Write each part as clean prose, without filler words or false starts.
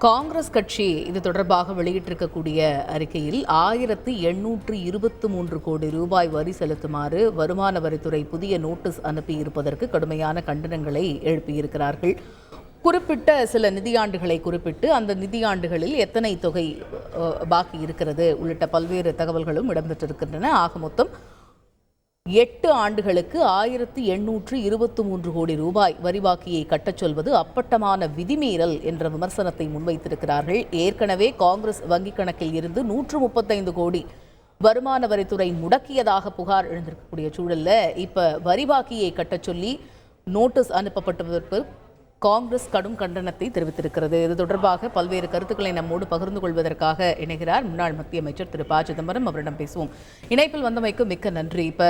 காங்கிரஸ் கட்சி இது தொடர்பாக வெளியிட்டிருக்கக்கூடிய அறிக்கையில் 1823 கோடி ரூபாய் வரி செலுத்துமாறு வருமான வரித்துறை புதிய நோட்டீஸ் அனுப்பியிருப்பதற்கு கடுமையான கண்டனங்களை எழுப்பியிருக்கிறார்கள். குறிப்பிட்ட சில நிதியாண்டுகளை குறிப்பிட்டு அந்த நிதியாண்டுகளில் எத்தனை தொகை பாக்கி இருக்கிறது உள்ளிட்ட பல்வேறு தகவல்களும் இடம்பெற்றிருக்கின்றன. ஆக மொத்தம் 8 ஆண்டுகளுக்கு 1823 கோடி ரூபாய் வரி பாக்கியை கட்டச் சொல்வது அப்பட்டமான விதிமீறல் என்ற விமர்சனத்தை முன்வைத்திருக்கிறார்கள். ஏற்கனவே காங்கிரஸ் வங்கிக் கணக்கில் இருந்து 135 கோடி வருமான வரித்துறை முடக்கியதாக புகார் எழுந்திருக்கக்கூடிய சூழல்ல இப்ப வரி பாக்கியை கட்டச் சொல்லி நோட்டீஸ் அனுப்பப்பட்டதற்கு காங்கிரஸ் கடும் கண்டனத்தை தெரிவித்திருக்கிறது. இது தொடர்பாக பல்வேறு கருத்துக்களை நம்மோடு பகிர்ந்து கொள்வதற்காக இணைகிறார் முன்னாள் மத்திய அமைச்சர் திரு ப. சிதம்பரம். அவரிடம் பேசுவோம். இணைப்பில் வந்தமைக்கு மிக்க நன்றி. இப்ப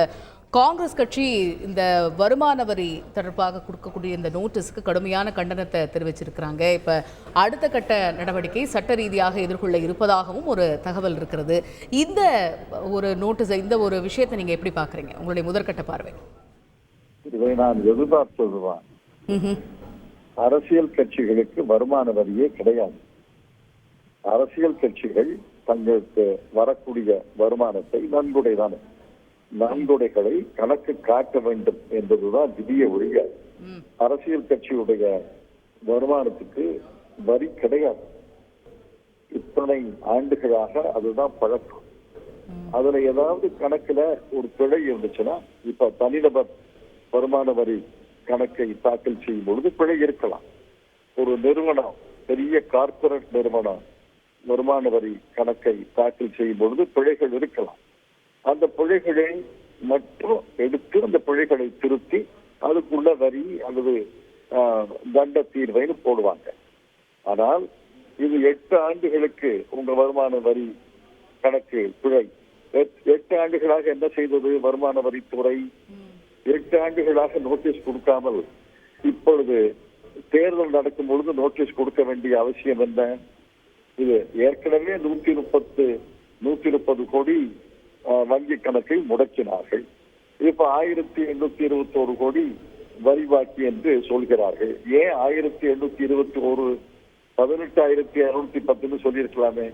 காங்கிரஸ் கட்சி இந்த வருமான வரி தொடர்பாக கொடுக்கக்கூடிய இந்த நோட்டீஸுக்கு கடுமையான கண்டனத்தை தெரிவிச்சிருக்கிறாங்க. இப்ப அடுத்த கட்ட நடவடிக்கை சட்ட ரீதியாக எதிர்கொள்ள இருப்பதாகவும் ஒரு தகவல் இருக்கிறது. இந்த ஒரு நோட்டீஸை, இந்த ஒரு விஷயத்தை நீங்க எப்படி பாக்குறீங்க? உங்களுடைய முதற்கட்ட பார்வை. இதை நான் எதிர்பார்த்ததுதான். அரசியல் கட்சிகளுக்கு வருமான வரியே கிடையாது. அரசியல் கட்சிகள் தங்களுக்கு வரக்கூடிய வருமானத்தை நன்கொடைகளை கணக்கு காட்ட வேண்டும் என்பதுதான் விதிய ஒழிய அரசியல் கட்சியுடைய வருமானத்துக்கு வரி கிடையாது. இத்தனை ஆண்டுகளாக அதுதான் பழக்கம். அதுல ஏதாவது கணக்குல ஒரு பிழை இருந்துச்சுன்னா, இப்ப தனிநபர் வருமான வரி கணக்கை தாக்கல் செய்யும் பொழுது பிழை இருக்கலாம். ஒரு நிறுவனம், பெரிய கார்பரேட் நிறுவனம் வருமான வரி கணக்கை தாக்கல் செய்யும் பொழுது பிழைகள் இருக்கலாம். அந்த பிழைகளை மட்டும் எடுத்து அந்த பிழைகளை திருத்தி அதுக்குள்ள வரி அல்லது தண்ட தீர்வைன்னு போடுவாங்க. ஆனால் இது 8 ஆண்டுகளுக்கு உங்க வருமான வரி கணக்கு பிழை. 8 ஆண்டுகளாக என்ன செய்தது வருமான வரித்துறை? 8 ஆண்டுகளாக நோட்டீஸ் கொடுக்காமல் இப்பொழுது தேர்தல் நடக்கும் பொழுது நோட்டீஸ் கொடுக்க வேண்டிய அவசியம் என்ன? இது ஏற்கனவே 130 கோடி வங்கி கணக்கை முடக்கினார்கள். இப்ப 1821 கோடி வரி பாக்கி என்று சொல்கிறார்கள். ஏன் 1821 18,210 சொல்லியிருக்கலாமே?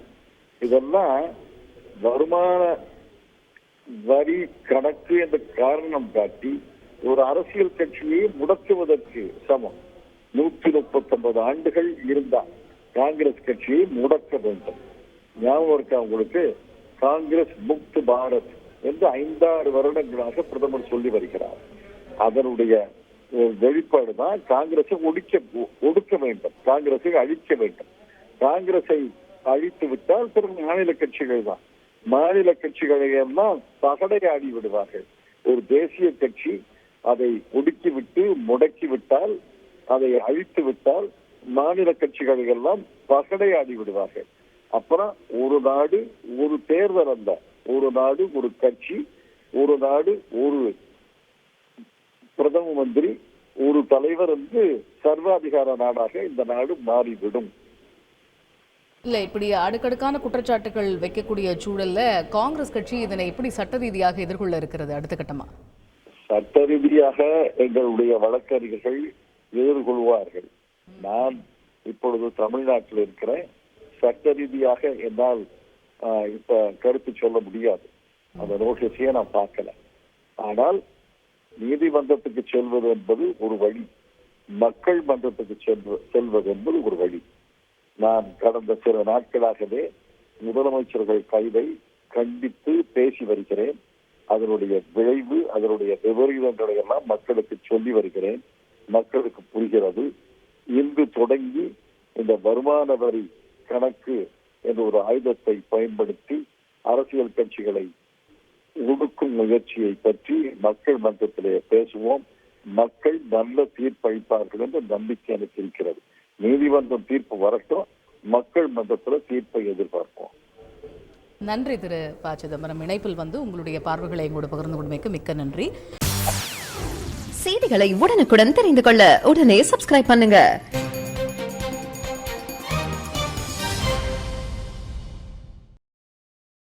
இதெல்லாம் வருமான வரி கணக்கு என்ற காரணம் காட்டி ஒரு அரசியல் கட்சியை முடக்குவதற்கு சமம். 139 ஆண்டுகள் இருந்தால் காங்கிரஸ் கட்சியை முடக்க வேண்டும். ஞாபகம் இருக்கா உங்களுக்கு? காங்கிரஸ் முக்த் பாரத் என்று 5-6 வருடங்களாக பிரதமர் சொல்லி வருகிறார். அதனுடைய வெளிப்பாடுதான் காங்கிரஸை ஒடுக்க வேண்டும், காங்கிரஸை அழிக்க வேண்டும். காங்கிரஸை அழித்து விட்டால் பிறகு மாநில கட்சிகள் தான். மாநில கட்சிகளை எல்லாம் பகடையாடி விடுவார்கள். ஒரு தேசிய கட்சி அதை ஒடுக்கிவிட்டு முடக்கிவிட்டால், அதை அழித்து விட்டால் மாநில கட்சிகளை எல்லாம் பகடையாடி விடுவார்கள். அப்புறம் ஒரு நாடு ஒரு தேர்தல் அல்ல, ஒரு நாடு ஒரு கட்சி, ஒரு நாடு ஒரு பிரதம மந்திரி, ஒரு தலைவர் என்று சர்வாதிகார நாடாக இந்த நாடு மாறிவிடும். இல்ல, இப்படி அடுக்கடுக்கான குற்றச்சாட்டுகள் வைக்கக்கூடிய சூழல்ல காங்கிரஸ் கட்சி இதனை எப்படி சட்ட ரீதியாக எதிர்கொள்ள இருக்கிறது அடுத்த கட்டமா? சட்ட ரீதியாக எங்களுடைய வழக்கறிஞர்கள் எதிர்கொள்வார்கள். நான் இப்பொழுது தமிழ்நாட்டில் இருக்கிறேன். சட்ட ரீதியாக என்னால் இப்ப கருத்து சொல்ல முடியாது. அந்த நோட்டீஸையே நான் பார்க்கல. ஆனால் நீதிமன்றத்துக்கு செல்வது என்பது ஒரு வழி, மக்கள் மன்றத்துக்கு செல்வது என்பது ஒரு வழி. நான் கடந்த சில நாட்களாகவே முதலமைச்சர்கள் கைதை கண்டித்து பேசி வருகிறேன். அதனுடைய விளைவு, அதனுடைய விபரீதங்களை எல்லாம் மக்களுக்கு சொல்லி வருகிறேன். மக்களுக்கு புரிகிறது. இன்று தொடங்கி இந்த வருமான வரி கணக்கு என்ற ஒரு ஆயுதத்தை பயன்படுத்தி அரசியல் கட்சிகளை ஒடுக்கும் முயற்சியை பற்றி மக்கள் மன்றத்திலே பேசுவோம். மக்கள் நல்ல தீர்ப்பளிப்பார்கள் என்ற நம்பிக்கை எனக்கு இருக்கிறது. நீதிமன்றம் தீர்ப்பு வரட்டும், மக்கள் மன்றத்தில் தீர்ப்பை எதிர்பார்ப்போம். நன்றி திரு ப. சிதம்பரம். இணைப்பில் வந்து உங்களுடைய பார்வைகளை எங்களோடு பகிர்ந்து கொண்டமைக்கு மிக்க நன்றி. செய்திகளை உடனுக்குடன் தெரிந்து கொள்ள உடனே சப்ஸ்கிரைப் பண்ணுங்க.